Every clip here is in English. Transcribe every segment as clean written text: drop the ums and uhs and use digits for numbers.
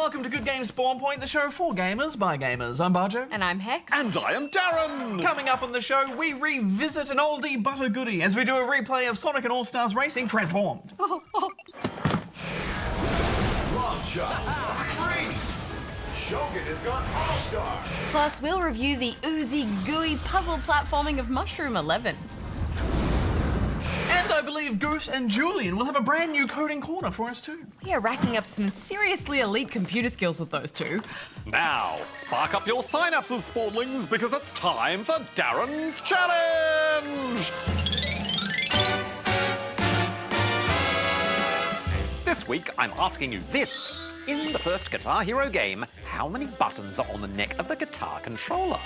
welcome to Good Games Spawn Point, the show for gamers by gamers. I'm Bajo. And I'm Hex. And I am D.A.R.R.E.N. Coming up on the show, we revisit an oldie but a goodie as we do a replay of Sonic and All-Stars Racing Transformed. Long shot. 3. Shogun has gone All-Star. Plus, we'll review the oozy, gooey puzzle platforming of Mushroom 11. And I believe Goose and Julian will have a brand new coding corner for us too. We are racking up some seriously elite computer skills with those two. Now, spark up your synapses, Spawnlings, because it's time for D.A.R.R.E.N's Challenge! This week, I'm asking you this. In the first Guitar Hero game, how many buttons are on the neck of the guitar controller?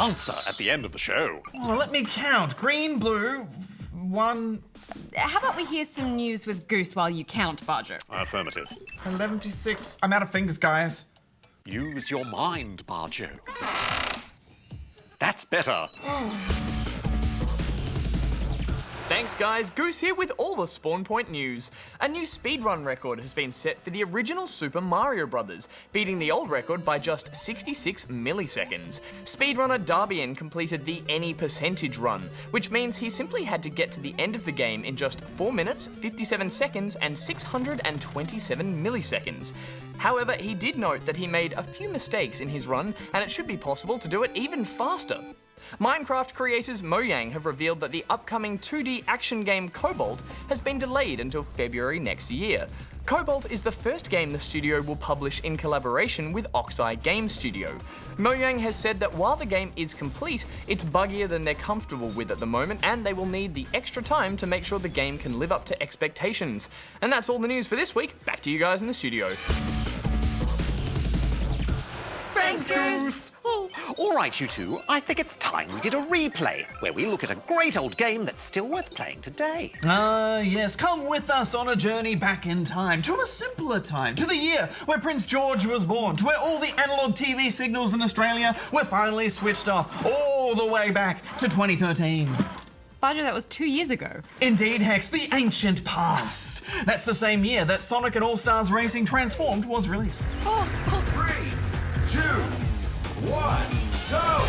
Answer at the end of the show. Oh, let me count. Green, blue, 1... How about we hear some news with Goose while you count, Bajo? Affirmative. 76. I'm out of fingers, guys. Use your mind, Bajo. That's better. Thanks guys, Goose here with all the Spawn Point news. A new speedrun record has been set for the original Super Mario Bros., beating the old record by just 66 milliseconds. Speedrunner D.A.R.R.E.N completed the any percentage run, which means he simply had to get to the end of the game in just 4 minutes, 57 seconds and 627 milliseconds. However, he did note that he made a few mistakes in his run, and it should be possible to do it even faster. Minecraft creators Mojang have revealed that the upcoming 2D action game Cobalt has been delayed until February next year. Cobalt is the first game the studio will publish in collaboration with Oxeye Game Studio. Mojang has said that while the game is complete, it's buggier than they're comfortable with at the moment, and they will need the extra time to make sure the game can live up to expectations. And that's all the news for this week. Back to you guys in the studio. Thanks, Goose! All right, you two, I think it's time we did a replay, where we look at a great old game that's still worth playing today. Yes, come with us on a journey back in time, to a simpler time, to the year where Prince George was born, to where all the analogue TV signals in Australia were finally switched off, all the way back to 2013. Bajo, that was 2 years ago. Indeed, Hex, the ancient past. That's the same year that Sonic and All-Stars Racing Transformed was released. 3, 2, 1, go!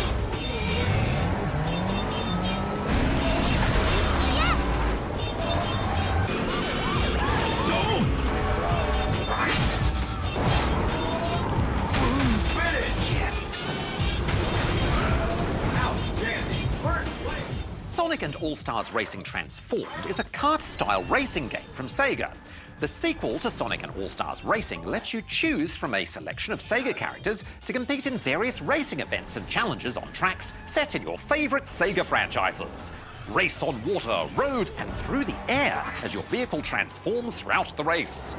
Sonic and All-Stars Racing Transformed is a kart-style racing game from Sega. The sequel to Sonic and All-Stars Racing lets you choose from a selection of Sega characters to compete in various racing events and challenges on tracks set in your favourite Sega franchises. Race on water, road and through the air as your vehicle transforms throughout the race.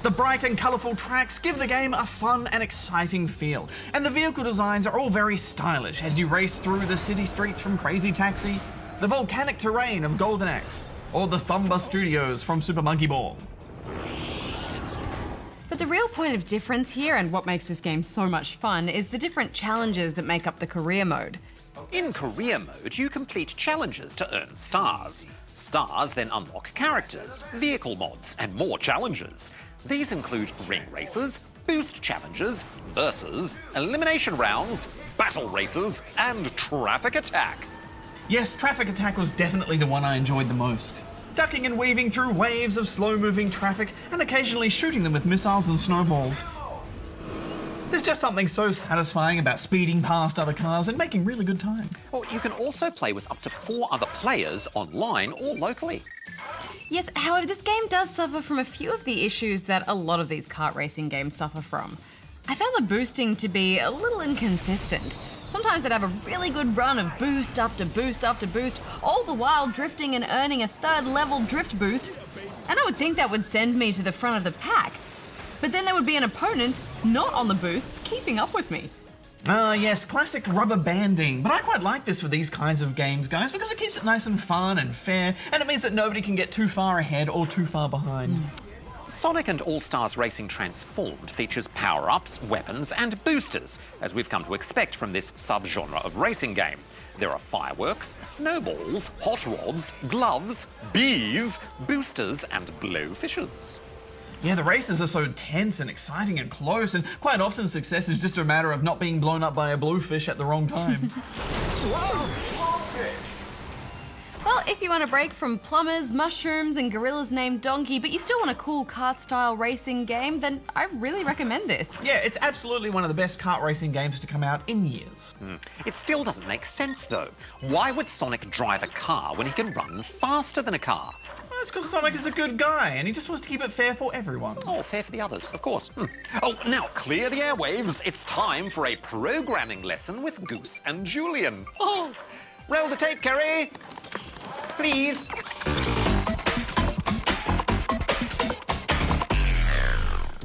The bright and colourful tracks give the game a fun and exciting feel, and the vehicle designs are all very stylish as you race through the city streets from Crazy Taxi, the volcanic terrain of Golden Axe, or the Samba Studios from Super Monkey Ball. But the real point of difference here, and what makes this game so much fun, is the different challenges that make up the career mode. In career mode, you complete challenges to earn stars. Stars then unlock characters, vehicle mods, and more challenges. These include ring races, boost challenges, versus, elimination rounds, battle races, and traffic attack. Yes, Traffic Attack was definitely the one I enjoyed the most. Ducking and weaving through waves of slow-moving traffic and occasionally shooting them with missiles and snowballs. There's just something so satisfying about speeding past other cars and making really good time. Well, you can also play with up to 4 other players online or locally. Yes, however, this game does suffer from a few of the issues that a lot of these kart racing games suffer from. I found the boosting to be a little inconsistent. Sometimes I'd have a really good run of boost after boost after boost, all the while drifting and earning a 3rd level drift boost. And I would think that would send me to the front of the pack. But then there would be an opponent, not on the boosts, keeping up with me. Yes, classic rubber banding. But I quite like this for these kinds of games, guys, because it keeps it nice and fun and fair, and it means that nobody can get too far ahead or too far behind. Sonic and All-Stars Racing Transformed features power-ups, weapons and boosters, as we've come to expect from this sub-genre of racing game. There are fireworks, snowballs, hot rods, gloves, bees, boosters and blowfishes. Yeah, the races are so tense and exciting and close, and quite often success is just a matter of not being blown up by a bluefish at the wrong time. Well, if you want a break from plumbers, mushrooms, and gorillas named Donkey, but you still want a cool kart-style racing game, then I really recommend this. Yeah, it's absolutely one of the best kart racing games to come out in years. It still doesn't make sense, though. Why would Sonic drive a car when he can run faster than a car? Well, that's because Sonic is a good guy, and he just wants to keep it fair for everyone. Oh, fair for the others, of course. Oh, now clear the airwaves. It's time for a programming lesson with Goose and Julian. Oh, roll the tape, Kerry. Please.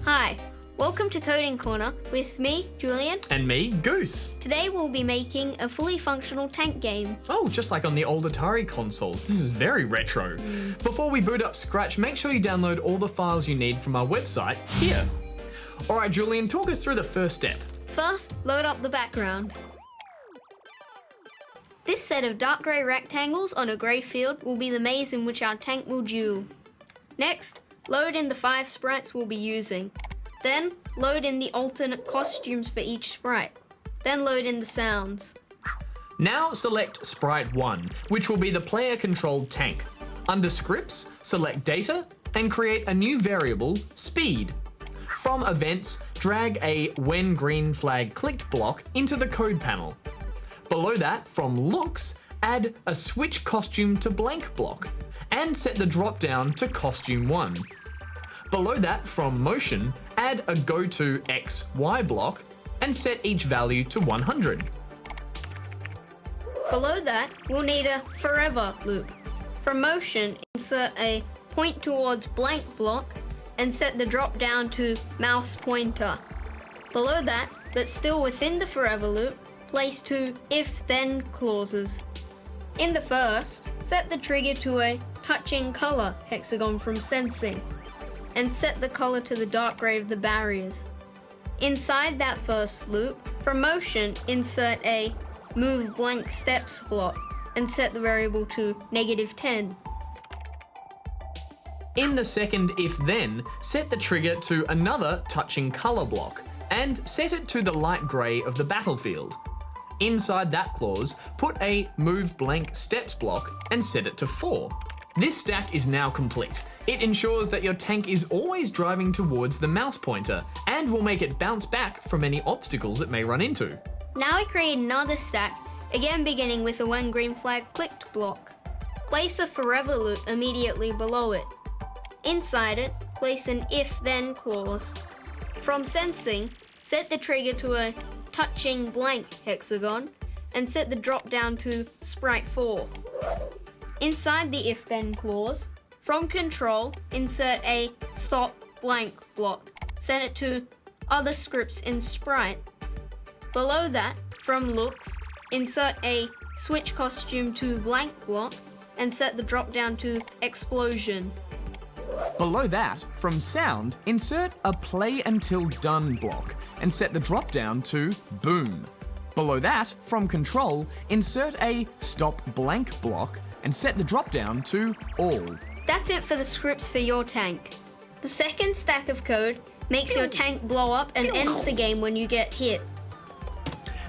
Hi, welcome to Coding Corner with me, Julian. And me, Goose. Today we'll be making a fully functional tank game. Oh, just like on the old Atari consoles. This is very retro. Before we boot up Scratch, make sure you download all the files you need from our website here. All right, Julian, talk us through the first step. First, load up the background. This set of dark grey rectangles on a grey field will be the maze in which our tank will duel. Next, load in the 5 sprites we'll be using. Then, load in the alternate costumes for each sprite. Then load in the sounds. Now select Sprite 1, which will be the player-controlled tank. Under Scripts, select Data and create a new variable, Speed. From Events, drag a When Green Flag Clicked block into the code panel. Below that, from Looks, add a Switch Costume to Blank block and set the drop-down to Costume 1. Below that, from Motion, add a Go to X, Y block and set each value to 100. Below that, we'll need a Forever loop. From Motion, insert a Point Towards Blank block and set the drop down to Mouse Pointer. Below that, but still within the Forever loop, place 2 if-then clauses. In the first, set the trigger to a Touching Color hexagon from Sensing, and set the color to the dark gray of the barriers. Inside that first loop, from Motion, insert a Move Blank Steps block, and set the variable to -10. In the second if-then, set the trigger to another Touching Color block, and set it to the light grey of the battlefield. Inside that clause, put a Move Blank Steps block and set it to 4. This stack is now complete. It ensures that your tank is always driving towards the mouse pointer and will make it bounce back from any obstacles it may run into. Now we create another stack, again beginning with a When Green Flag Clicked block. Place a Forever loop immediately below it. Inside it, place an if-then clause. From Sensing, set the trigger to a Touching Blank hexagon and set the drop down to Sprite 4. Inside the if-then clause, from Control, insert a Stop Blank block. Set it to Other Scripts in Sprite. Below that, from Looks, insert a Switch Costume to Blank block and set the drop down to Explosion. Below that, from Sound, insert a Play Until Done block and set the drop down to Boom. Below that, from Control, insert a Stop Blank block and set the drop down to All. That's it for the scripts for your tank. The second stack of code makes your tank blow up and ends the game when you get hit.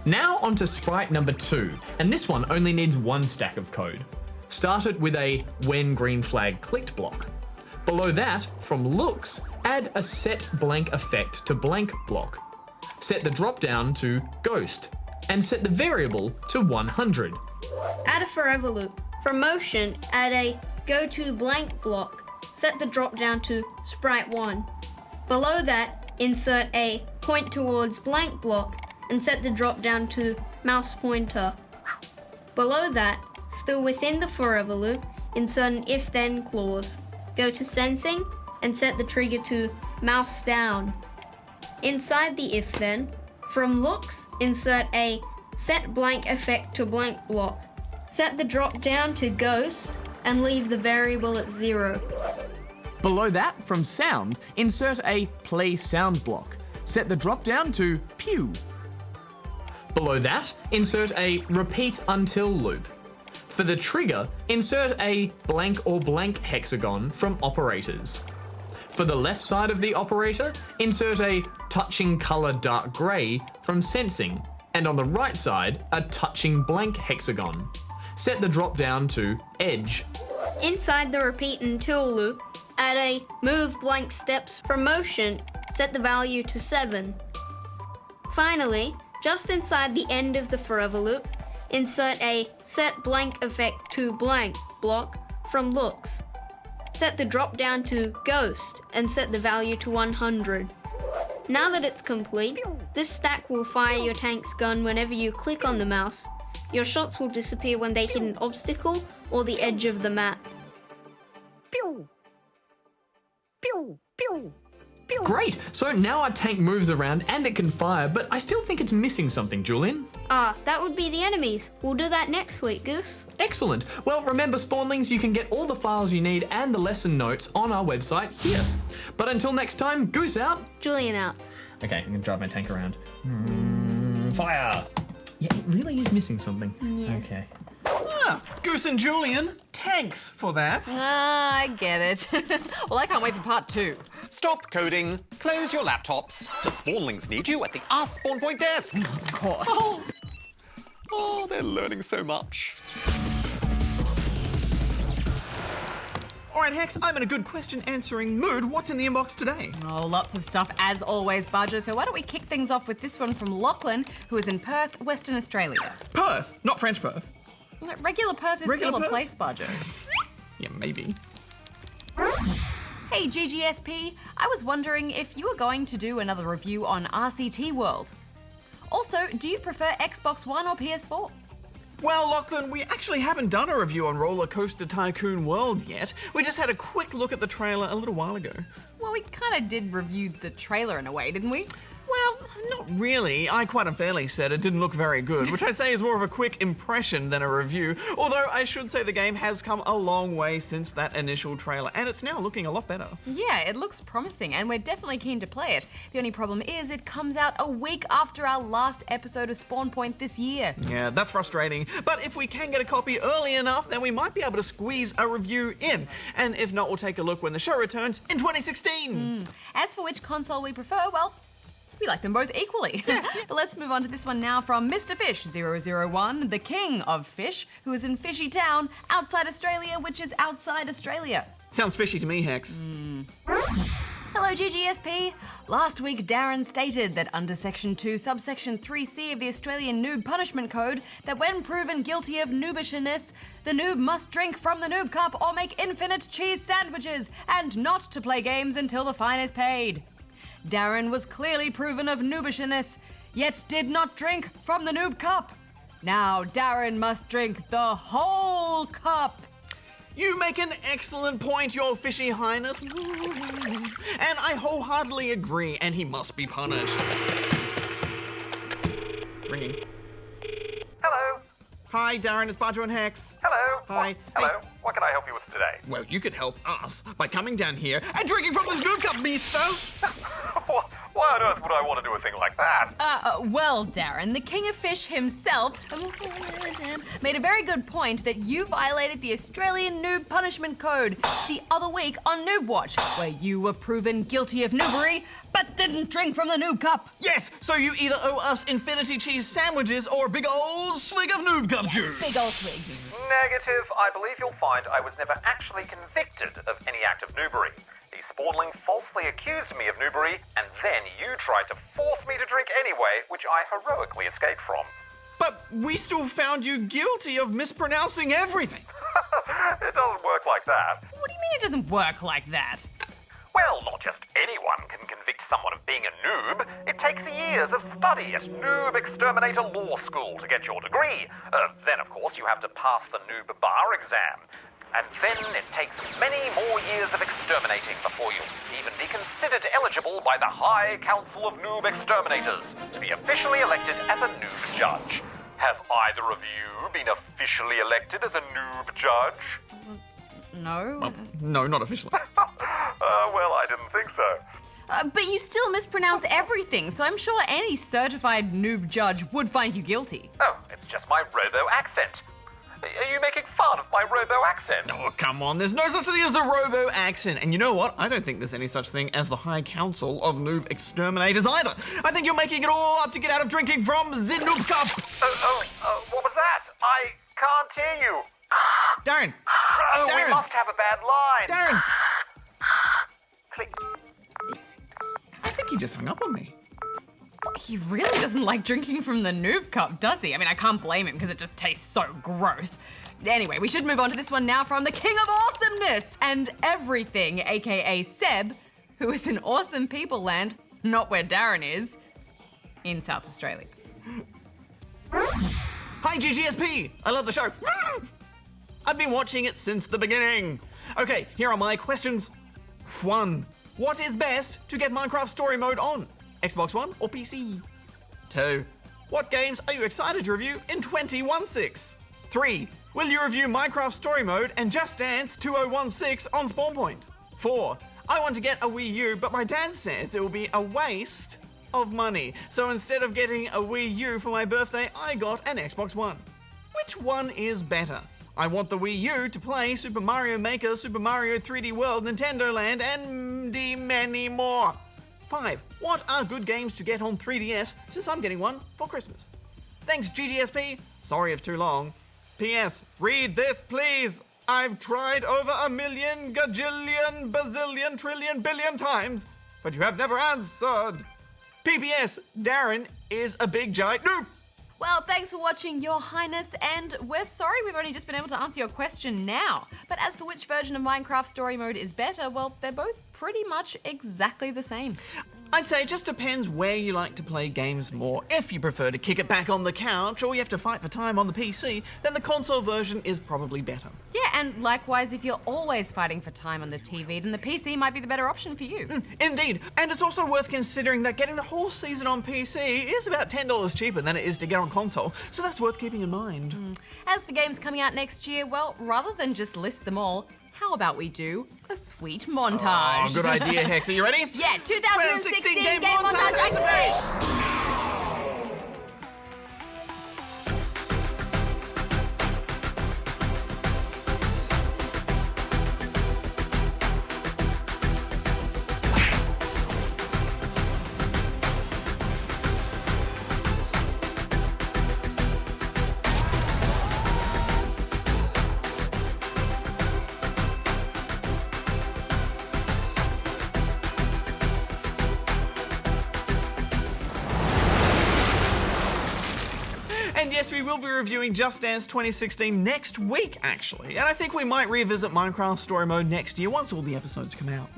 Now onto Sprite number 2, and this one only needs 1 stack of code. Start it with a When Green Flag Clicked block. Below that, from Looks, add a Set Blank Effect to Blank block. Set the drop down to Ghost, and set the variable to 100. Add a Forever loop. From Motion, add a Go to Blank block. Set the drop down to Sprite 1. Below that, insert a Point Towards Blank block and set the drop down to Mouse Pointer. Below that, still within the Forever loop, insert an if-then clause. Go to Sensing and set the trigger to Mouse Down. Inside the if-then, from Looks, insert a Set Blank Effect to Blank block. Set the drop down to Ghost and leave the variable at 0. Below that, from Sound, insert a Play Sound block. Set the drop down to Pew. Below that, insert a Repeat Until loop. For the trigger, insert a Blank or Blank hexagon from Operators. For the left side of the operator, insert a touching color dark grey from sensing, and on the right side, a touching blank hexagon. Set the drop down to edge. Inside the repeat until loop, add a move blank steps from motion, set the value to 7. Finally, just inside the end of the forever loop, insert a set blank effect to blank block from looks. Set the drop down to ghost and set the value to 100. Now that it's complete, this stack will fire your tank's gun whenever you click on the mouse. Your shots will disappear when they hit an obstacle or the edge of the map. Great! So now our tank moves around and it can fire, but I still think it's missing something, Julian. That would be the enemies. We'll do that next week, Goose. Excellent. Well, remember, Spawnlings, you can get all the files you need and the lesson notes on our website here. But until next time, Goose out. Julian out. Okay, I'm gonna drive my tank around. Fire! Yeah, it really is missing something. Yeah. Okay. Goose and Julian, thanks for that. I get it. Well, I can't wait for part 2. Stop coding. Close your laptops. The Spawnlings need you at the Ask Spawn Point desk. Of course. Oh, they're learning so much. All right, Hex, I'm in a good question answering mood. What's in the inbox today? Oh, lots of stuff as always, Bajo. So why don't we kick things off with this one from Lachlan, who is in Perth, Western Australia. Perth, not French Perth. Regular Perth is Regular still Perth? a place, Bajo. Yeah, maybe. Hey, GGSP. I was wondering if you were going to do another review on RCT World. Also, do you prefer Xbox One or PS4? Well, Lachlan, we actually haven't done a review on Roller Coaster Tycoon World yet. We just had a quick look at the trailer a little while ago. Well, we kind of did review the trailer in a way, didn't we? Well, not really. I quite unfairly said it didn't look very good, which I'd say is more of a quick impression than a review. Although I should say the game has come a long way since that initial trailer, and it's now looking a lot better. Yeah, it looks promising, and we're definitely keen to play it. The only problem is it comes out a week after our last episode of Spawn Point this year. Yeah, that's frustrating. But if we can get a copy early enough, then we might be able to squeeze a review in. And if not, we'll take a look when the show returns in 2016. As for which console we prefer, well, we like them both equally. But let's move on to this one now from Mr. Fish 001, the king of fish, who is in Fishy Town, outside Australia, which is outside Australia. Sounds fishy to me, Hex. Hello, GGSP. Last week, D.A.R.R.E.N stated that under Section 2, subsection 3C of the Australian Noob Punishment Code, that when proven guilty of noobishness, the noob must drink from the noob cup or make infinite cheese sandwiches, and not to play games until the fine is paid. D.A.R.R.E.N was clearly proven of noobishness, yet did not drink from the noob cup. Now, D.A.R.R.E.N must drink the whole cup. You make an excellent point, Your Fishy Highness. And I wholeheartedly agree, and he must be punished. It's ringing. Hello. Hi, Darren, it's Bajo and Hex. Hello. Hi. Hello. Hey. What can I help you with today? Well, you could help us by coming down here and drinking from this noob cup, misto. Why on earth would I want to do a thing like that? Well, D.A.R.R.E.N, the king of fish himself, made a very good point that you violated the Australian Noob Punishment Code the other week on Noob Watch, where you were proven guilty of noobery, but didn't drink from the noob cup. Yes, so you either owe us infinity cheese sandwiches or a big old swig of noob cup juice. Big old swig. Negative. I believe you'll find I was never actually convicted of any act of noobery. The Spawnling falsely accused me of noobery, and then you tried to force me to drink anyway, which I heroically escaped from. But we still found you guilty of mispronouncing everything. It doesn't work like that. What do you mean it doesn't work like that? Well, not just anyone can convict someone of being a noob. It takes years of study at Noob Exterminator Law School to get your degree. Then, of course, you have to pass the Noob Bar exam. And then it takes many more years of exterminating before you'll even be considered eligible by the High Council of Noob Exterminators to be officially elected as a noob judge. Have either of you been officially elected as a noob judge? No. No, not officially. Well, I didn't think so. But you still mispronounce everything, so I'm sure any certified noob judge would find you guilty. Oh, it's just my robo accent. Are you making fun of my robo accent? Oh, come on, there's no such thing as a robo accent. And you know what? I don't think there's any such thing as the High Council of Noob Exterminators either. I think you're making it all up to get out of drinking from the Noob Cup. What was that? I can't hear you. Darren! Oh, Darren! we must have a bad line. Darren! Click. I think he just hung up on me. He really doesn't like drinking from the noob cup, does he? I mean, I can't blame him because it just tastes so gross. Anyway, we should move on to this one now from the King of Awesomeness and Everything, aka Seb, who is in awesome people land, not where Darren is, in South Australia. Hi, GGSP! I love the show. I've been watching it since the beginning. Okay, here are my questions. 1. What is best to get Minecraft Story Mode on? Xbox One or PC? 2. What games are you excited to review in 2016? 3. Will you review Minecraft Story Mode and Just Dance 2016 on Spawn Point? 4. I want to get a Wii U, but my dad says it will be a waste of money. So instead of getting a Wii U for my birthday, I got an Xbox One. Which one is better? I want the Wii U to play Super Mario Maker, Super Mario 3D World, Nintendo Land, and many more. 5. What are good games to get on 3DS since I'm getting one for Christmas? Thanks, GGSP. Sorry if too long. P.S. Read this, please. I've tried over a million, gajillion, bazillion, trillion, billion times, but you have never answered. P.P.S. Darren is a big giant noob. Well, thanks for watching, Your Highness, and we're sorry we've only just been able to answer your question now. But as for which version of Minecraft Story Mode is better, well, they're both pretty much exactly the same. I'd say it just depends where you like to play games more. If you prefer to kick it back on the couch or you have to fight for time on the PC, then the console version is probably better. Yeah, and likewise, if you're always fighting for time on the TV, then the PC might be the better option for you. Indeed. And it's also worth considering that getting the whole season on PC is about $10 cheaper than it is to get on console, so that's worth keeping in mind. As for games coming out next year, well, rather than just list them all, how about we do a sweet montage? Oh, good idea, Hex. Are you ready? Yeah, 2016 game montage activate! And yes, we will be reviewing Just Dance 2016 next week, actually. And I think we might revisit Minecraft Story Mode next year once all the episodes come out.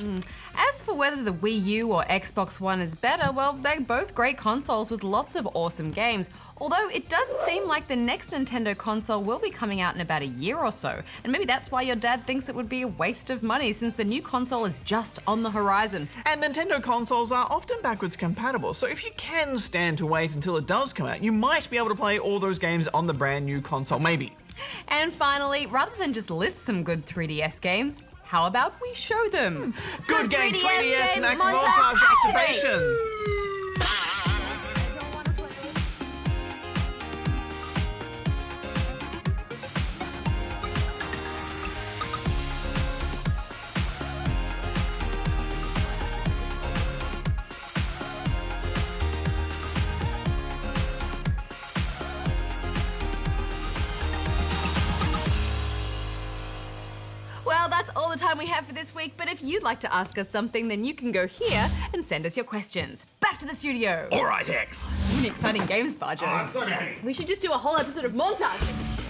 As for whether the Wii U or Xbox One is better, well, they're both great consoles with lots of awesome games. Although it does seem like the next Nintendo console will be coming out in about a year or so. And maybe that's why your dad thinks it would be a waste of money since the new console is just on the horizon. And Nintendo consoles are often backwards compatible, so if you can stand to wait until it does come out, you might be able to play all those games on the brand new console, maybe. And finally, rather than just list some good 3DS games, how about we show them? Good game 3DS game and montage activation! Well, that's all the time we have for this week, but if you'd like to ask us something, then you can go here and send us your questions. Back to the studio. All right, Hex. So many exciting games, Bajo. So many. We should just do a whole episode of montage.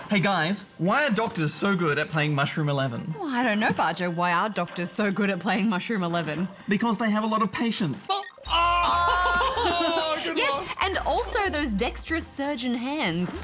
Hey guys, why are doctors so good at playing Mushroom 11? Well, I don't know, Bajo. Why are doctors so good at playing Mushroom 11? Because they have a lot of patience. Yes, and also those dexterous surgeon hands.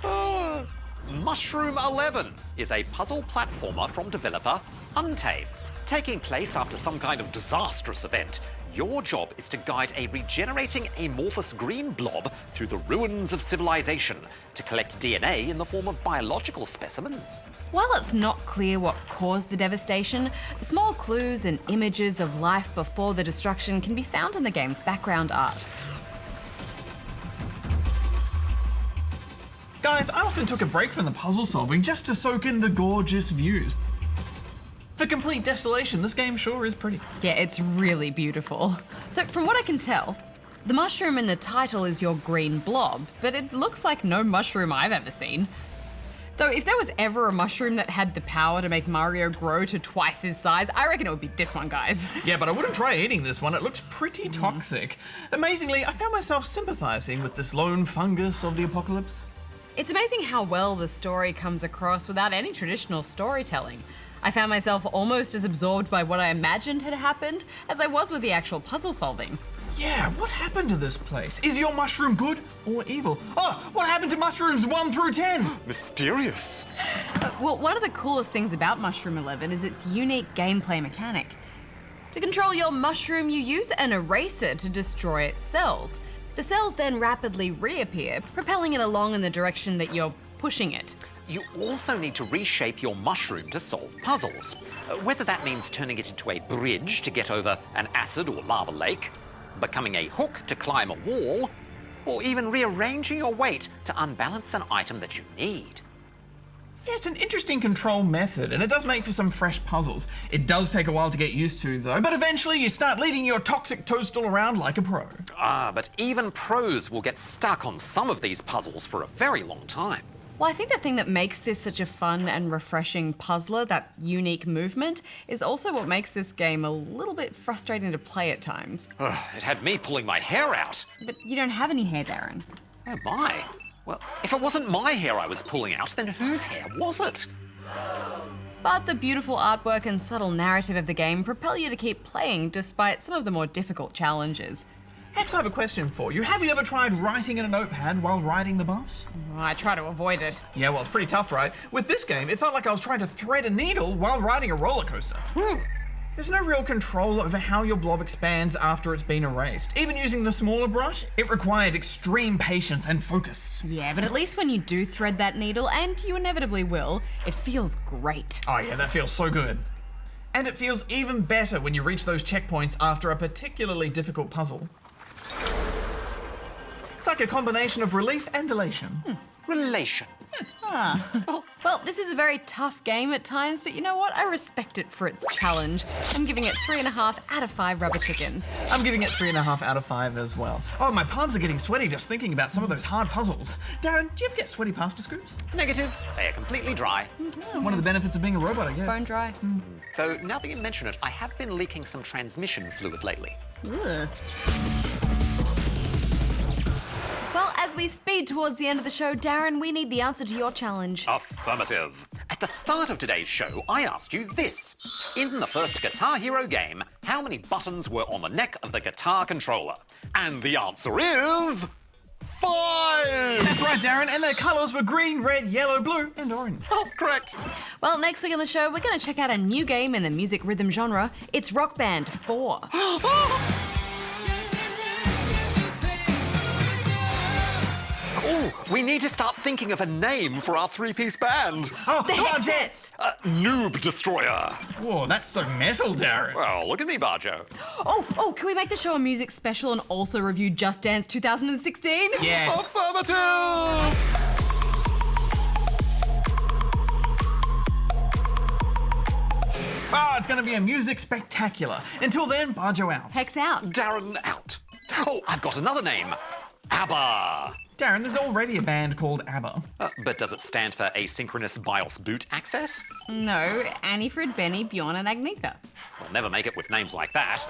Mushroom 11 is a puzzle platformer from developer Untitled. Taking place after some kind of disastrous event, your job is to guide a regenerating amorphous green blob through the ruins of civilization to collect DNA in the form of biological specimens. While it's not clear what caused the devastation, small clues and images of life before the destruction can be found in the game's background art. Guys, I often took a break from the puzzle solving just to soak in the gorgeous views. For complete desolation, this game sure is pretty. Yeah, it's really beautiful. So from what I can tell, the mushroom in the title is your green blob, but it looks like no mushroom I've ever seen. Though if there was ever a mushroom that had the power to make Mario grow to twice his size, I reckon it would be this one, guys. Yeah, but I wouldn't try eating this one. It looks pretty toxic. Amazingly, I found myself sympathizing with this lone fungus of the apocalypse. It's amazing how well the story comes across without any traditional storytelling. I found myself almost as absorbed by what I imagined had happened as I was with the actual puzzle solving. Yeah, what happened to this place? Is your mushroom good or evil? Oh, what happened to mushrooms 1 through 10? Mysterious. Well, one of the coolest things about Mushroom 11 is its unique gameplay mechanic. To control your mushroom, you use an eraser to destroy its cells. The cells then rapidly reappear, propelling it along in the direction that you're pushing it. You also need to reshape your mushroom to solve puzzles. Whether that means turning it into a bridge to get over an acid or lava lake, becoming a hook to climb a wall, or even rearranging your weight to unbalance an item that you need. Yeah, it's an interesting control method, and it does make for some fresh puzzles. It does take a while to get used to, though, but eventually you start leading your toxic toadstool around like a pro. But even pros will get stuck on some of these puzzles for a very long time. Well, I think the thing that makes this such a fun and refreshing puzzler, that unique movement, is also what makes this game a little bit frustrating to play at times. It had me pulling my hair out. But you don't have any hair, Darren. Oh my. Well, if it wasn't my hair I was pulling out, then whose hair was it? But the beautiful artwork and subtle narrative of the game propel you to keep playing despite some of the more difficult challenges. Hex, I have a question for you. Have you ever tried writing in a notepad while riding the bus? I try to avoid it. Yeah, well, it's pretty tough, right? With this game, it felt like I was trying to thread a needle while riding a roller coaster. There's no real control over how your blob expands after it's been erased. Even using the smaller brush, it required extreme patience and focus. Yeah, but at least when you do thread that needle, and you inevitably will, it feels great. Oh yeah, that feels so good. And it feels even better when you reach those checkpoints after a particularly difficult puzzle. It's like a combination of relief and elation. Relation. Well, this is a very tough game at times, but you know what? I respect it for its challenge. I'm giving it 3.5 out of 5 rubber chickens. I'm giving it 3.5 out of 5 as well. Oh, my palms are getting sweaty just thinking about some of those hard puzzles. Darren, do you ever get sweaty pasta scoops? Negative. They are completely dry. One of the benefits of being a robot, I guess. Bone dry. Though, now that you mention it, I have been leaking some transmission fluid lately. Ugh. Well, as we speed towards the end of the show, Darren, we need the answer to your challenge. Affirmative. At the start of today's show, I asked you this. In the first Guitar Hero game, how many buttons were on the neck of the guitar controller? And the answer is... 5! That's right, Darren, and their colours were green, red, yellow, blue, and orange. Oh, correct. Well, next week on the show, we're going to check out a new game in the music rhythm genre. It's Rockband 4. Oh, we need to start thinking of a name for our three-piece band. Oh, The Hexets! Noob Destroyer. Whoa, that's so metal, Darren. Well, look at me, Bajo. Oh, can we make the show a music special and also review Just Dance 2016? Yes. Affirmative! Oh, it's going to be a music spectacular. Until then, Bajo out. Hex out. Darren out. Oh, I've got another name. ABBA. Darren, there's already a band called ABBA. But does it stand for Asynchronous BIOS Boot Access? No, Annie, Fred, Benny, Bjorn and Agnetha. We'll never make it with names like that.